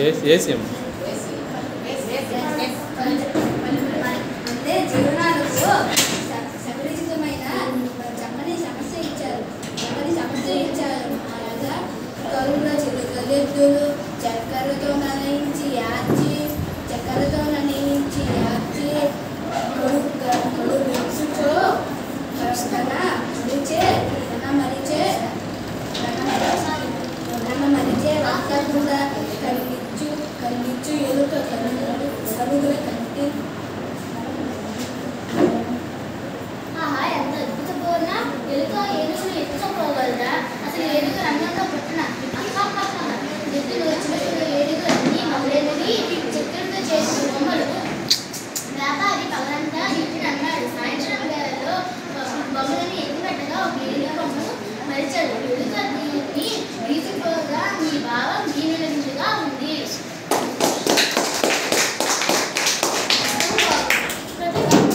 ACM అంటే జీవనాలకు సకలితమైన చెప్పని సమస్య ఇచ్చారు. మహారాజా కరువుల చిరుకలెద్దులు చక్కెరతో ననయించి యాచి మరిచే రక్తకుండా కలిగించు ఎలుక కరుగుల కంటి. ఎంత అద్భుతపూర్ణ ఎలుక ఏనుగులు ఎత్తుకోగలరా? అసలు ఏనుగు రంగంలో పుట్టిన ఎద్దులు చిలుకలు ఏనుగులన్నీ మొదలైనవి చక్కెరతో చేసిన బొమ్మలు. వ్యాపారి పగలంతా ఇంటిని అన్నాడు. సాయంత్రం వేళలో బొమ్మలని ఎత్తిపెట్టగా ఒక ఏనుగు బొమ్మను మరిచాడు. ఎలుక దీన్ని వీసిపోగా మీ భావం దీనిగా ఉంది.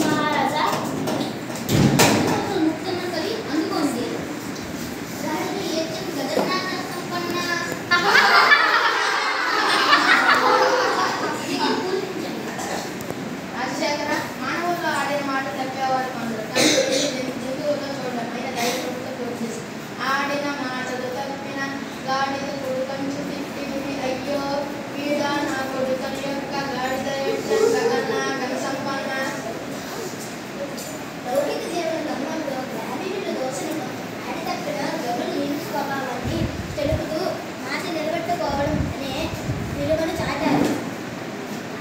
మహారాజా ముఖ్యమంత్రి అందుకోండి. గజనాథ సంపన్న రాజశేఖర మానవుల్లో ఆడే మాట తప్పేవారు కొందరు, కానీ జంతువుల్లో చూడడం అయిన దైవంతో కోర్చేసి ఆడిన మాటలు తప్పిన గాడిద కొడుకంచు తిట్టి అయ్యో వీడ నా కొడుకని యొక్క గాడిద గగన సంపన్న. లౌకిక జీవన గమనంలో గ్రామీణుల దోషణను ఆడి తప్పిన గమన నీటి స్వభావాన్ని తెలుపుతూ మాట నిలబెట్టుకోవడం అనే విలువను చాటారు.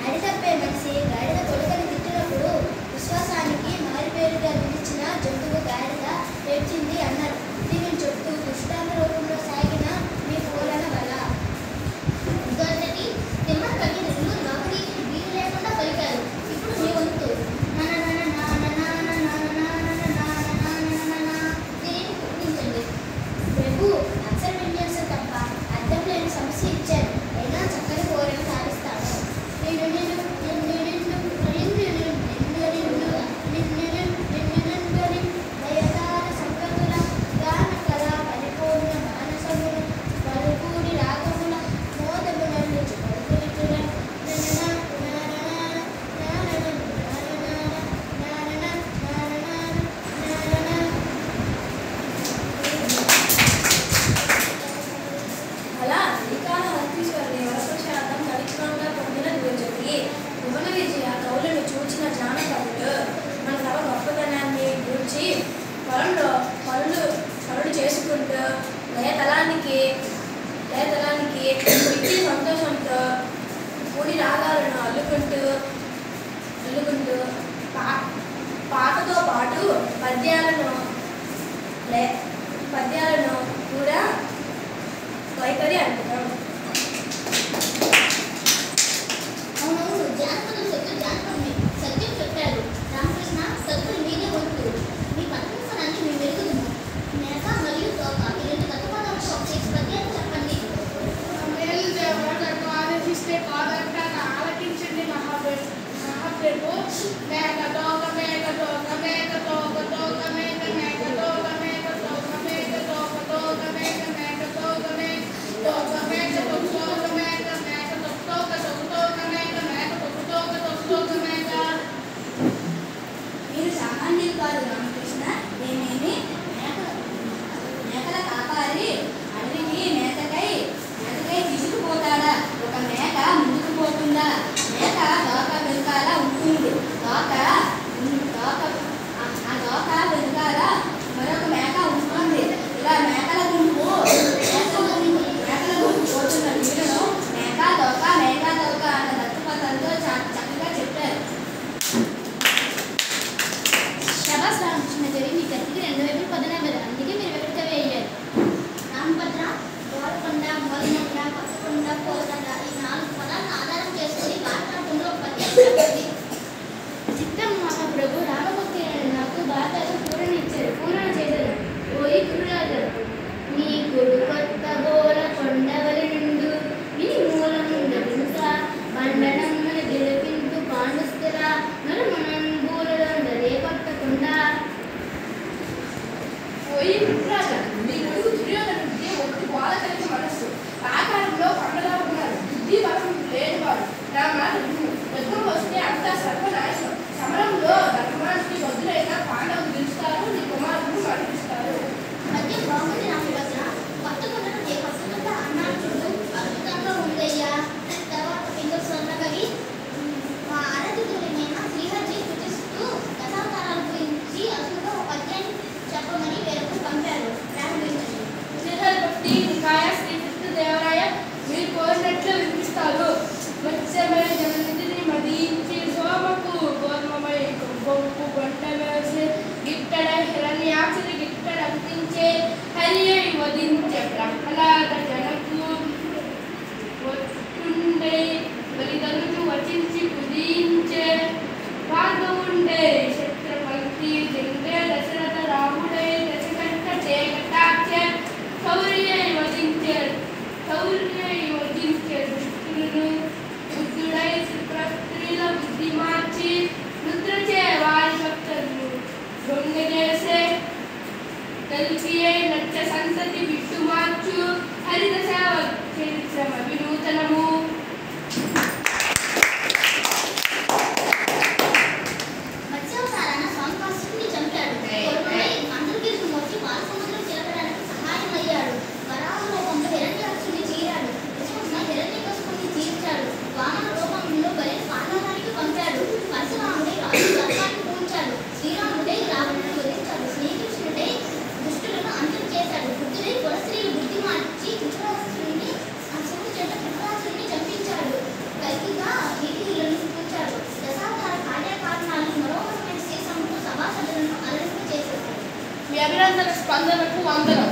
ఆడి తప్పే మనిషి గాడిద కొడుకని తిట్టినప్పుడు విశ్వాసానికి మారిపేరుగా పిలిచిన జంతువు గాడిద ఏడ్చింది అన్నారు. దీనిని చెప్తూ దృష్టాంత రూపంలో సాగిన మీ పోలన వల్ల గొంతటి తిమ్మ కవితలు నౌకరీకి వీలు లేకుండా పలికారు. ఇప్పుడు మీ వంతు. దీనిని గుర్తించండి. ప్రభు అక్షర విన్యాసం తప్ప అర్థం లేని సమస్య ఇచ్చారు. అయినా చక్కని కోరిక సాధిస్తాను. దయదార సంపతుల గాన కళ పరిపూర్ణ మానసముల పలుకూడి రాగముల మోదములను పలుకులితుల అలా శ్రీకాళ హస్తీశ్వరుని వరప్రసాదం కవిత్వంగా పొందిన దివ్యజ్యోతి భువన విజయ కవులను చూచిన జానపదులు మన సభ గొప్పతనాన్ని గురించి పనులు చేసుకుంటూ లయతలానికి విద్య సంతోషంతో కూడి రాగాలను అల్లుకుంటూ పాటతో పాటు పద్యాలను కూడా వైఖరి అంటున్నాం. అవునవును, జానపదులు జానపదుని సత్యం చెప్పారు. రామకృష్ణ సత్తులు మీదే వంతు. మీ పద్మస్థానాన్ని మేము వెలుగుతున్నాం. మేక మరియు తోక ఈ రెండు కథపదాలకు ఒక పద్యాలు చెప్పండి. ఆలోచిస్తే కాదంటాను, ఆలకించండి మహాప్రభు. మేక తోక మేక తోక మేక తోక తోక మేక మేక తోక మేక తోక మేక తోక తోక మేక మేక తోక మేక తోక మేక తోక మేక మేక తోక తోక మేక మేక తోక తోక మేక. మీరు సామాన్యులు కాదు రామకృష్ణ. నేనేమి మేకల కాపారి అడవికి మేతకై తీసుకుపోతాడా? ఒక మేక ముందుకు పోతుందా? మేక దోక వెనకాల ఉంటుంది. ఆ దోక వెనకాల మరొక మేక ఉంటుంది. ఇలా మేకల గుంపు పోతున్న వీడును మేక దోక అన్న దత్తపథంతో చక్కగా చెప్పారు. శభాస్ రామకృష్ణ గారి మీ కత్తికి రెండు వైపులు పదనవ్వరు. అందుకే మీరు వెనక వేయారు. రామభద్ర, గోల్కొండ, మొలకొండ, కొత్తకొండ, కోలకొండ ఈ 4 పదాలను ఆధారం చేసుకుని భారతనాట్యంలో ఒక పద్యం చెప్పండి. చిత్తం మహాప్రభు రామభక్తి నాకు భారతదేశం పూరణ చేశారు. ఓయి గురురాజు నీ గురు కొత్త గోలకొండవలి నుండు విని మూలముండ బండనమ్మన గెలిపింపు పాండుస్థిర నలుమనం బూరలో రేపట్టకుండా. పోయి పుట్రాజా మీ కొడుకు దుర్యోధనుడికి ఒట్టి బాల కలిగి మనస్సు ఆకారంలో పండలా ఉన్నారు. బుద్ధి బలం నల్కియే నచ్చ సంతతి విట్టు మార్చు హరిత సేవ చరిత్రమ వినూతనము. మత్స్యావతారాన స్వామి కాశీని చంపాడు. కొడుకుపై మంత్రకీర్తి మోచి పాలసముద్రం చిలకడానికి సహాయమయ్యాడు. వరాహ రూపంలో హిరణ్యాక్షుని చీరాడు. విశ్వమున హిరణ్యకశిపుని చీల్చాడు. వామన రూపంలో బలిని పాతాళానికి పంపాడు. పరశురాముడై రాజు సర్పాన్ని పూంచాడు. శ్రీరాముడై రావణుని వధించాడు. శ్రీకృష్ణుడై దుష్టులను అంతం చేశాడు. బుద్ధుడై పురస్త్రీలు బుద్ధి మార్చి ధృతరాష్ట్రుని శివుడి చేత ధృతరాష్ట్రుని చంపించాడు. కల్కిగా వీధిలను పూంచాడు. దశావతార కార్యకారణాలు మనోహరమైన శ్రీ సముద్ర సభాసదులను అలరింప చేశాడు. మీ అభినందన స్పందనకు వందనం.